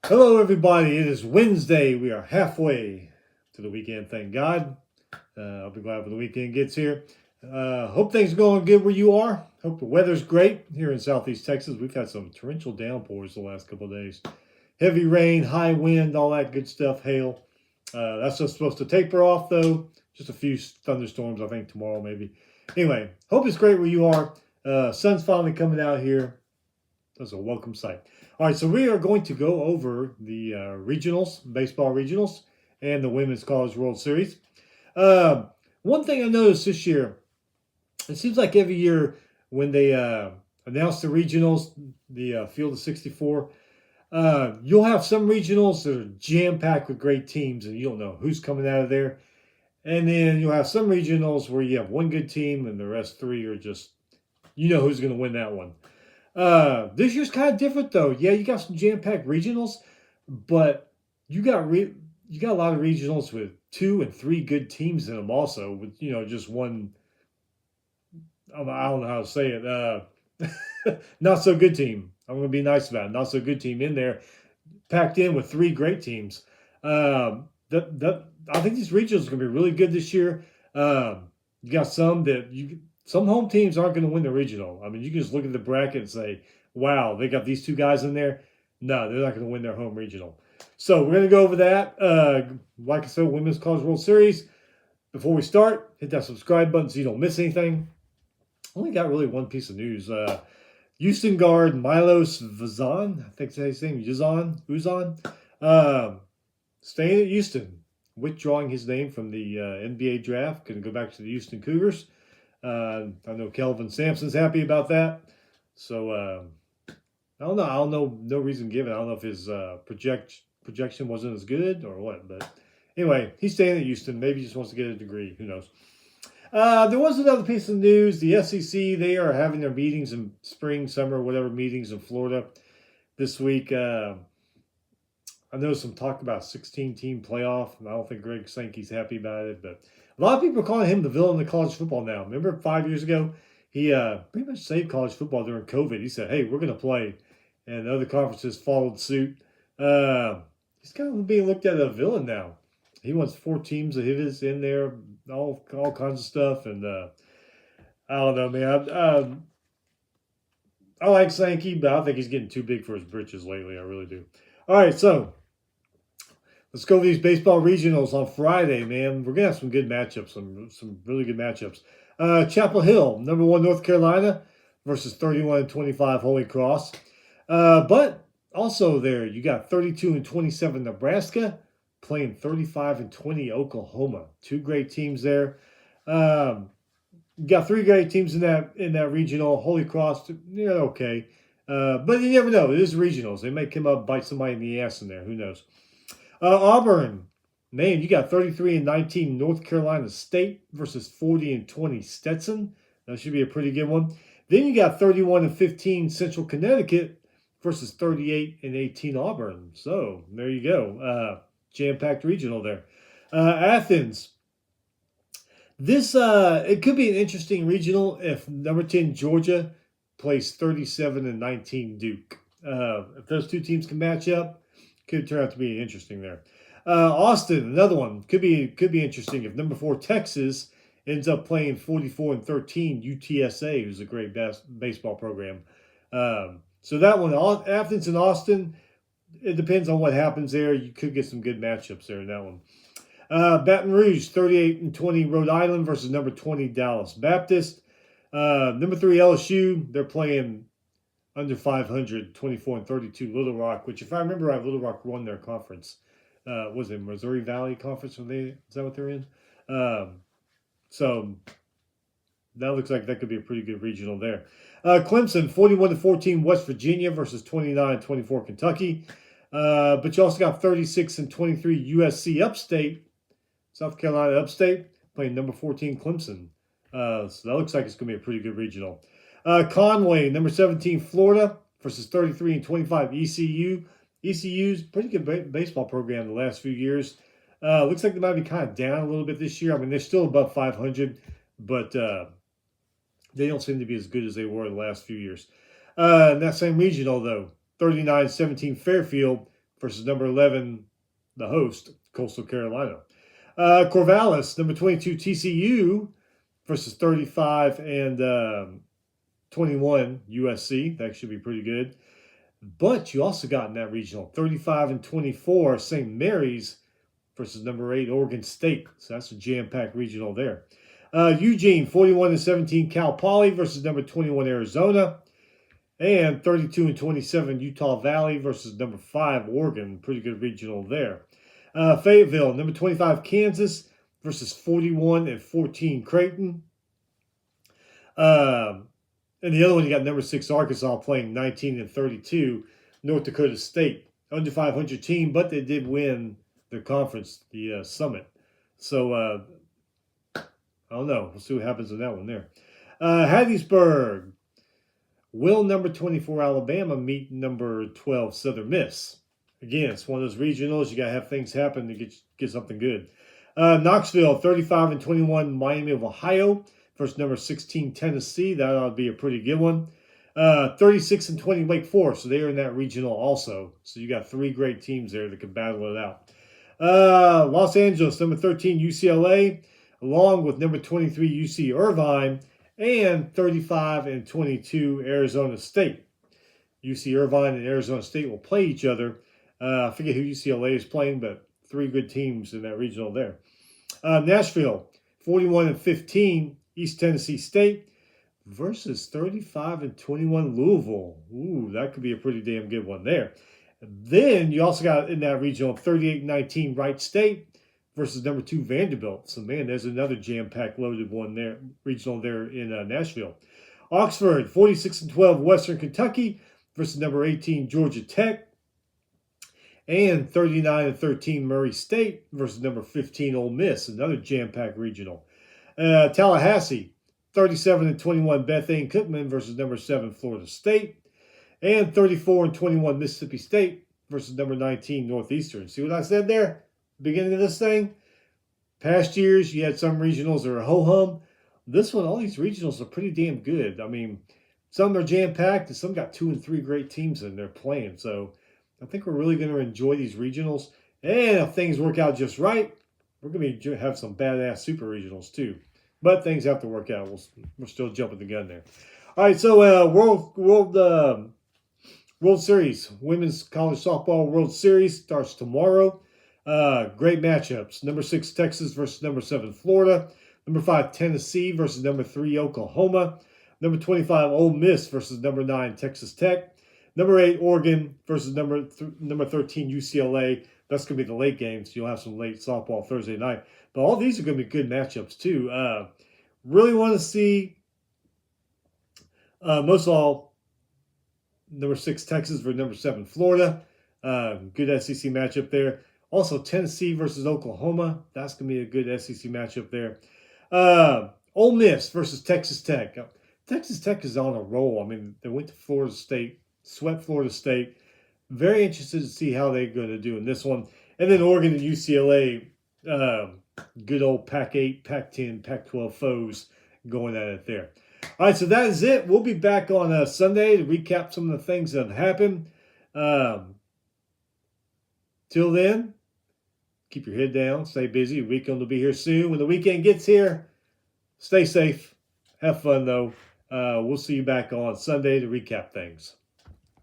Hello, everybody. It is Wednesday. We are halfway to the weekend, thank God. I'll be glad when the weekend gets here. Hope things are going good where you are. Hope the weather's great here in Southeast Texas. We've had some torrential downpours the last couple of days. Heavy rain, high wind, all that good stuff, hail. That's just supposed to taper off, though. Just a few thunderstorms, I think, tomorrow maybe. Anyway, hope it's great where you are. Sun's finally coming out here. That's a welcome sight. All right, so we are going to go over the regionals, baseball regionals, and the Women's College World Series. One thing I noticed this year, it seems like every year when they announce the regionals, the field of 64, you'll have some regionals that are jam-packed with great teams, and you don't know who's coming out of there. And then you'll have some regionals where you have one good team, and the rest three are just, you know who's going to win that one. This year's kind of different though. Yeah, you got some jam-packed regionals, but you got a lot of regionals with 2 and 3 good teams in them also, with just one. I don't know how to say it. Not so good team. I'm going to be nice about it. Not so good team in there, packed in with 3 great teams. I think these regionals are going to be really good this year. You got some home teams aren't going to win the regional. I mean, you can just look at the bracket and say, wow, they got these 2 guys in there. No, they're not going to win their home regional. So we're going to go over that. Like I said, Women's College World Series. Before we start, hit that subscribe button so you don't miss anything. Only got really one piece of news. Houston guard Milos Vazan, I think that's his name, Uzan, staying at Houston, withdrawing his name from the NBA draft, going to go back to the Houston Cougars. I know Kelvin Sampson's happy about that. So I don't know. I don't know. No reason given. I don't know if his projection wasn't as good or what. But anyway, he's staying at Houston. Maybe he just wants to get a degree. Who knows? There was another piece of news. The SEC, they are having their meetings in spring, summer, whatever meetings in Florida this week. I know some talk about 16-team playoff, and I don't think Greg Sankey's happy about it, but a lot of people are calling him the villain of college football now. Remember 5 years ago, he pretty much saved college football during COVID. He said, hey, we're going to play, and other conferences followed suit. He's kind of being looked at as a villain now. He wants 4 teams of his in there, all kinds of stuff, and I don't know, man. I like Sankey, but I think he's getting too big for his britches lately. I really do. All right, so let's go over these baseball regionals on Friday, man. We're going to have some good matchups, some really good matchups. Chapel Hill, number 1 North Carolina versus 31-25 Holy Cross. But also there, you got 32-27 Nebraska playing 35-20 Oklahoma. 2 great teams there. You got 3 great teams in that regional. Holy Cross, yeah, okay. But you never know. It is regionals. They may come up, bite somebody in the ass in there. Who knows? Auburn, man, you got 33-19 North Carolina State versus 40-20 Stetson. That should be a pretty good one. Then you got 31-15 Central Connecticut versus 38-18 Auburn. So there you go. Jam-packed regional there. Athens. This it could be an interesting regional if number 10 Georgia plays 37-19 Duke. If those 2 teams can match up, could turn out to be interesting there. Austin, another one, could be interesting if number 4 Texas ends up playing 44-13 UTSA, who's a great baseball program. So that one, Athens and Austin, it depends on what happens there. You could get some good matchups there in that one. Baton Rouge, 38-20 Rhode Island versus number 20 Dallas Baptist. Number 3 LSU, they're playing under 500, 24-32 Little Rock, which if I remember right, Little Rock won their conference. Was it Missouri Valley Conference? Is that what they're in? So that looks like that could be a pretty good regional there. Clemson, 41-14 West Virginia versus 29-24 Kentucky. But you also got 36-23 USC Upstate, South Carolina Upstate, playing number 14 Clemson. So that looks like it's going to be a pretty good regional. Conway, number 17 Florida versus 33-25 ECU. ECU's pretty good baseball program the last few years. Looks like they might be kind of down a little bit this year. I mean, they're still above 500, but they don't seem to be as good as they were the last few years. In that same regional, though, 39-17 Fairfield versus number 11, the host, Coastal Carolina. Corvallis, number 22, TCU versus 35 and 21, USC. That should be pretty good. But you also got in that regional 35 and 24, St. Mary's versus number 8, Oregon State. So that's a jam-packed regional there. Eugene, 41 and 17, Cal Poly versus number 21, Arizona. And 32 and 27, Utah Valley versus number 5, Oregon. Pretty good regional there. Fayetteville, number 25, Kansas versus 41 and 14, Creighton. And the other one, you got number 6, Arkansas playing 19 and 32, North Dakota State. Under 500 team, but they did win their conference, the Summit. So, I don't know. We'll see what happens in that one there. Hattiesburg. Will number 24 Alabama meet number 12 Southern Miss? Again, it's one of those regionals. You got to have things happen to get something good. Knoxville, 35 and 21, Miami of Ohio versus number 16 Tennessee. That ought to be a pretty good one. 36 and 20 Wake Forest. So they're in that regional also. So you got 3 great teams there that can battle it out. Los Angeles, number 13 UCLA, along with number 23 UC Irvine, and 35 and 22 Arizona State. UC Irvine and Arizona State will play each other. I forget who UCLA is playing, but 3 good teams in that regional there. Nashville, 41 and 15 East Tennessee State versus 35 and 21 Louisville. Ooh, that could be a pretty damn good one there. Then you also got in that regional 38 and 19 Wright State versus number 2 Vanderbilt. So, man, there's another jam-packed loaded one there, regional there in Nashville. Oxford, 46 and 12 Western Kentucky versus number 18 Georgia Tech. And 39 and 13 Murray State versus number 15 Ole Miss, another jam-packed regional. Tallahassee, 37 and 21 Bethune Cookman versus number 7 Florida State. And 34 and 21 Mississippi State versus number 19 Northeastern. See what I said there? Beginning of this thing? Past years, you had some regionals that are ho-hum. This one, all these regionals are pretty damn good. I mean, some are jam-packed and some got 2 and 3 great teams in there playing. So I think we're really going to enjoy these regionals. And if things work out just right, we're going to have some badass super regionals too. But things have to work out. We're still jumping the gun there. All right, so World Series, Women's College Softball World Series starts tomorrow. Great matchups. Number 6 Texas versus number 7 Florida. Number 5 Tennessee versus number 3 Oklahoma. Number 25 Ole Miss versus number 9 Texas Tech. Number 8 Oregon versus number 13 UCLA. That's going to be the late games. You'll have some late softball Thursday night. But all these are going to be good matchups too. Really want to see, most of all, number 6 Texas versus number 7 Florida. Good SEC matchup there. Also, Tennessee versus Oklahoma. That's going to be a good SEC matchup there. Ole Miss versus Texas Tech. Texas Tech is on a roll. I mean, they went to Florida State, swept Florida State. Very interested to see how they're going to do in this one. And then Oregon and UCLA, good old Pac-8, Pac-10, Pac-12 foes going at it there. All right, so that is it. We'll be back on Sunday to recap some of the things that have happened. Till then, keep your head down, stay busy. The weekend will be here soon. When the weekend gets here, stay safe. Have fun, though. We'll see you back on Sunday to recap things.